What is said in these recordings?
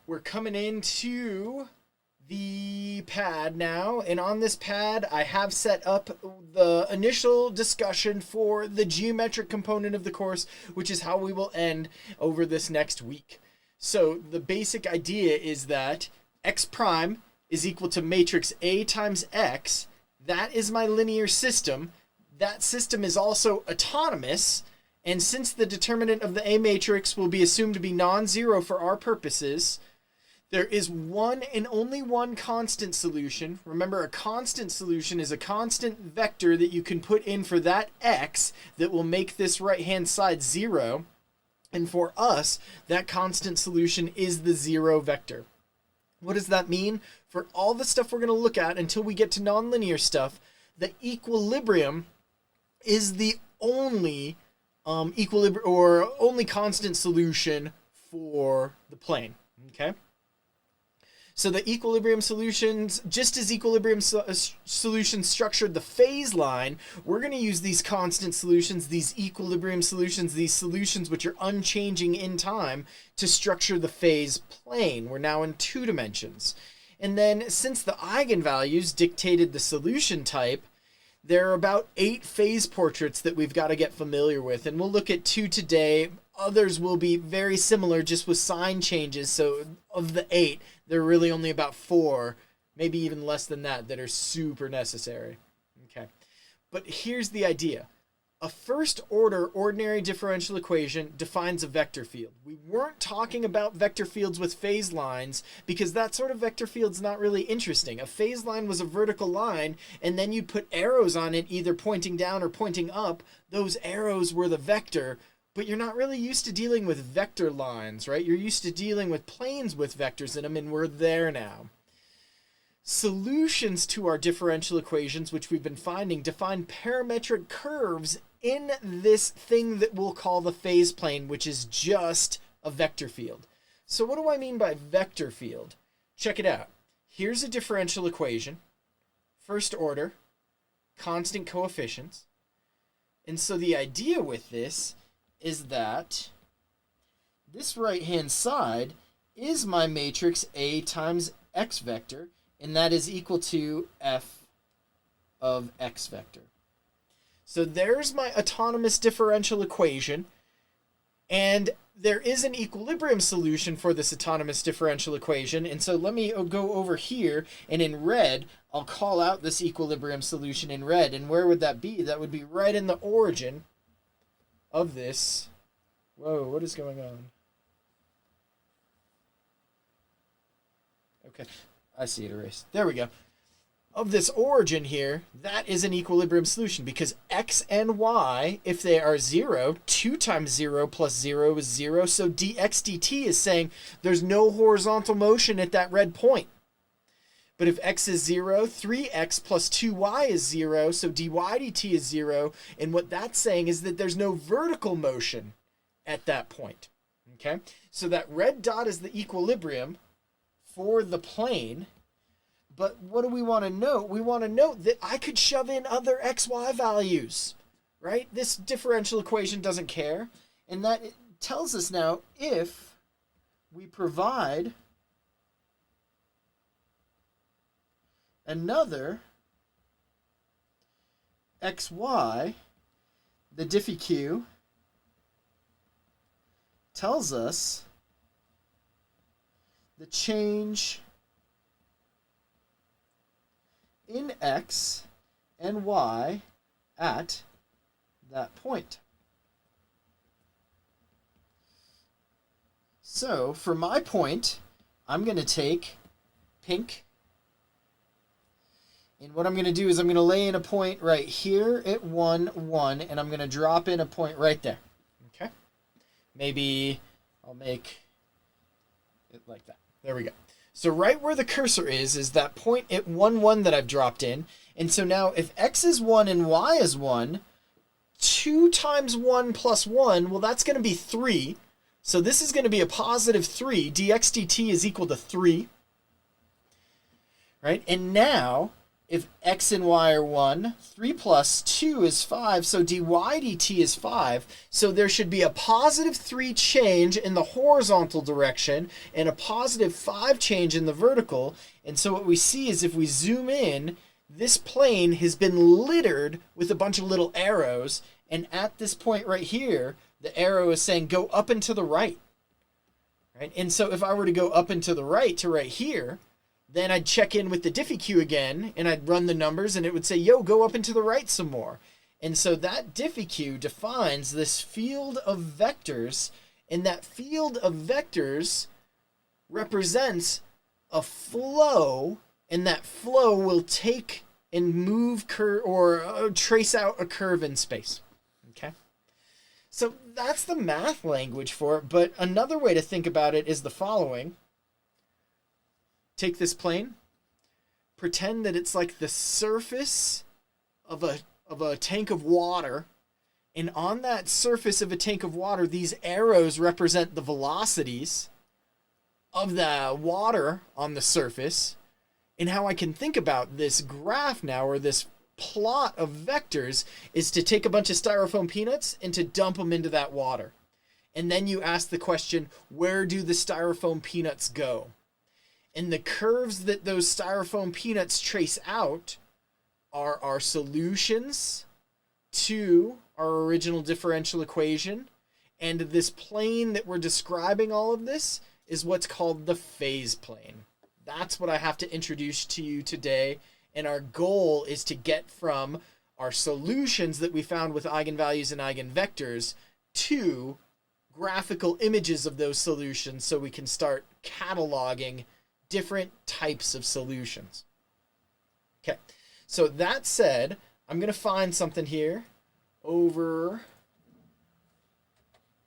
We're coming into the pad now, and on this pad I have set up the initial discussion for the geometric component of the course, which is how we will end over this next week. So the basic idea is that x prime is equal to matrix A times x. That is my linear system. That system is also autonomous, and since the determinant of the A matrix will be assumed to be non-zero for our purposes, there is one and only one constant solution. Remember, a constant solution is a constant vector that you can put in for that x that will make this right-hand side 0. And for us, that constant solution is the 0 vector. What does that mean? For all the stuff we're going to look at until we get to nonlinear stuff, the equilibrium is the only equilibrium or only constant solution for the plane. Okay? So the equilibrium solutions, just as equilibrium solutions structured the phase line, we're going to use these constant solutions, these equilibrium solutions, these solutions which are unchanging in time to structure the phase plane. We're now in 2 dimensions. And then since the eigenvalues dictated the solution type, there are about 8 phase portraits that we've got to get familiar with. And we'll look at 2 today. Others will be very similar, just with sign changes. So of the 8, there are really only about 4, maybe even less than that are super necessary. Okay. But here's the idea. A first order ordinary differential equation defines a vector field. We weren't talking about vector fields with phase lines because that sort of vector field's not really interesting. A phase line was a vertical line, and then you'd put arrows on it either pointing down or pointing up. Those arrows were the vector, but you're not really used to dealing with vector lines, right? You're used to dealing with planes with vectors in them, and we're there now. Solutions to our differential equations, which we've been finding, define parametric curves in this thing that we'll call the phase plane, which is just a vector field. So what do I mean by vector field? Check it out. Here's a differential equation, first order, constant coefficients. And so the idea with this is that this right-hand side is my matrix A times x vector, and that is equal to f of x vector. So there's my autonomous differential equation, and there is an equilibrium solution for this autonomous differential equation. And so let me go over here, and in red, I'll call out this equilibrium solution in red. And where would that be? That would be right in the origin of this. Whoa, what is going on? Okay, I see it erased. There we go. Of this origin here, that is an equilibrium solution because x and y, if they are 0, 2 times 0 plus 0 is 0. So dx dt is saying there's no horizontal motion at that red point. But if x is 0, 3x plus 2y is 0, so dy dt is 0. And what that's saying is that there's no vertical motion at that point. Okay? So that red dot is the equilibrium for the plane. But what do we want to note? We want to note that I could shove in other xy values, right? This differential equation doesn't care. And that tells us now if we provide another xy, the diffie q tells us the change in x and y at that point. So for my point, I'm going to take pink, and what I'm going to do is I'm going to lay in a point right here at 1, 1, and I'm going to drop in a point right there. Okay? Maybe I'll make it like that. There we go. So right where the cursor is that point at 1, 1 that I've dropped in. And so now if x is 1 and y is 1, 2 times 1 plus 1, well, that's going to be 3. So this is going to be a positive 3. dx dt is equal to 3. Right? And now if x and y are 1, 3 plus 2 is 5, so dy dt is 5. So there should be a positive 3 change in the horizontal direction and a positive 5 change in the vertical. And so what we see is if we zoom in, this plane has been littered with a bunch of little arrows. And at this point right here, the arrow is saying go up and to the right. Right? And so if I were to go up and to the right to right here, then I'd check in with the Diffie-Q again, and I'd run the numbers, and it would say, yo, go up and to the right some more. And so that Diffie-Q defines this field of vectors, and that field of vectors represents a flow, and that flow will take and move or trace out a curve in space. Okay? So that's the math language for it, but another way to think about it is the following. Take this plane, pretend that it's like the surface of a tank of water, and on that surface of a tank of water, these arrows represent the velocities of the water on the surface. And how I can think about this graph now, or this plot of vectors, is to take a bunch of styrofoam peanuts and to dump them into that water. And then you ask the question, where do the styrofoam peanuts go? And the curves that those styrofoam peanuts trace out are our solutions to our original differential equation. And this plane that we're describing all of this is what's called the phase plane. That's what I have to introduce to you today. And our goal is to get from our solutions that we found with eigenvalues and eigenvectors to graphical images of those solutions, so we can start cataloging different types of solutions. Okay, so that said, I'm going to find something here over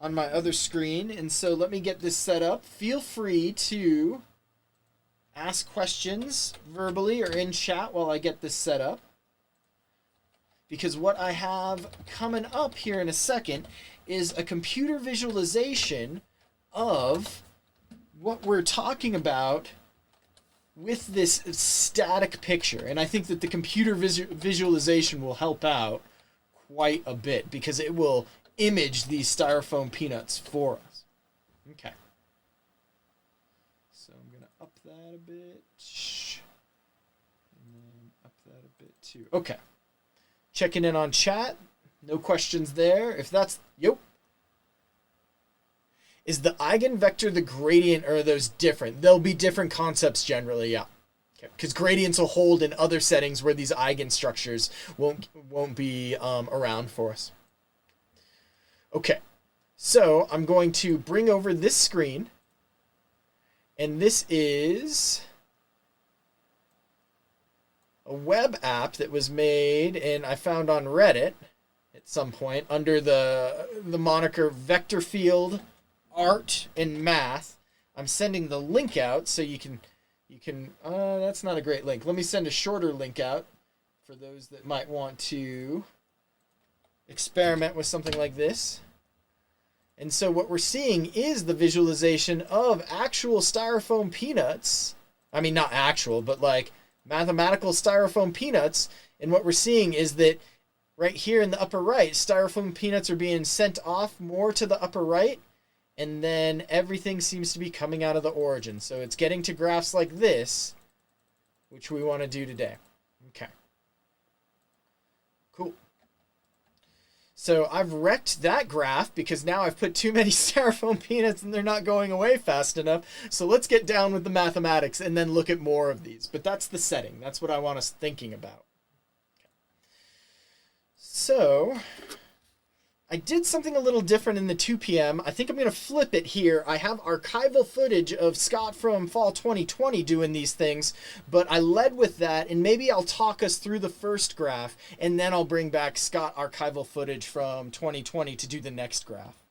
on my other screen. And so let me get this set up. Feel free to ask questions verbally or in chat while I get this set up. Because what I have coming up here in a second is a computer visualization of what we're talking about with this static picture. And I think that the computer visualization will help out quite a bit, because it will image these styrofoam peanuts for us. Okay. So I'm going to up that a bit. And then up that a bit too. Okay. Checking in on chat. No questions there. If that's... Yep. Is the eigenvector the gradient, or are those different? They'll be different concepts generally, yeah. Because gradients will hold in other settings where these eigenstructures won't be around for us. Okay, so I'm going to bring over this screen, and this is a web app that was made and I found on Reddit at some point under the moniker Vector Field Art and Math. I'm sending the link out so you can that's not a great link. Let me send a shorter link out for those that might want to experiment with something like this. And so what we're seeing is the visualization of actual styrofoam peanuts. I mean, not actual, but like mathematical styrofoam peanuts. And what we're seeing is that right here in the upper right, styrofoam peanuts are being sent off more to the upper right. And then everything seems to be coming out of the origin. So it's getting to graphs like this, which we want to do today. Okay. Cool. So I've wrecked that graph because now I've put too many styrofoam peanuts and they're not going away fast enough. So let's get down with the mathematics and then look at more of these. But that's the setting. That's what I want us thinking about. Okay. So I did something a little different in the 2 p.m. I think I'm going to flip it here. I have archival footage of Scott from fall 2020 doing these things, but I led with that, and maybe I'll talk us through the first graph, and then I'll bring back Scott archival footage from 2020 to do the next graph.